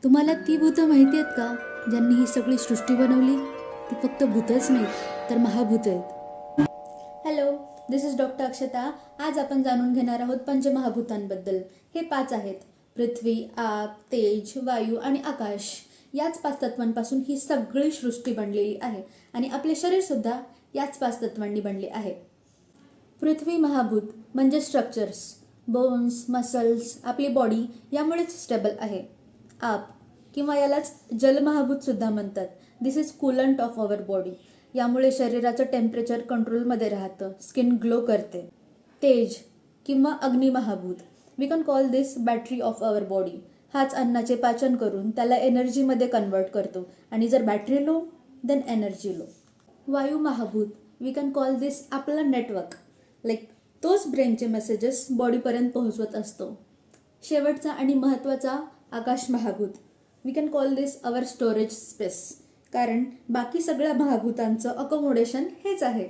तुम्हाला ती भूतं माहिती आहेत का, ज्यांनी ही सगळी सृष्टी बनवली? ती फक्त भूतच नाहीत, तर महाभूत आहेत. हॅलो, दिस इज डॉक्टर अक्षता. आज आपण जाणून घेणार आहोत पंचमहाभूतांबद्दल. हे 5 आहेत: पृथ्वी, आग, तेज, वायू आणि आकाश. याच 5 तत्वांपासून ही सगळी सृष्टी बनलेली आहे आणि आपले शरीरसुद्धा याच 5 तत्वांनी बनले आहे. पृथ्वी महाभूत म्हणजे स्ट्रक्चर्स, बोन्स, मसल्स, आपली बॉडी यामुळेच स्टेबल आहे. आप किंवा यालाच जलमहाभूत सुद्धा म्हणतात. This is coolant of our body. यामुळे शरीराचं टेम्परेचर कंट्रोलमध्ये राहतं, स्किन ग्लो करते. तेज किंवा अग्निमहाभूत, we can call this battery of our body. हाच अन्नाचे पाचन करून त्याला एनर्जीमध्ये कन्वर्ट करतो आणि जर battery low then energy low. वायू महाभूत, वी कॅन कॉल दिस आपलं नेटवर्क, लाईक तोच ब्रेनचे मेसेजेस बॉडीपर्यंत पोहोचवत असतो. शेवटचा आणि महत्त्वाचा आकाश महाभूत, we can call this our storage space, कारण बाकी सगळ्या महाभूतांचं अकोमोडेशन हेच आहे.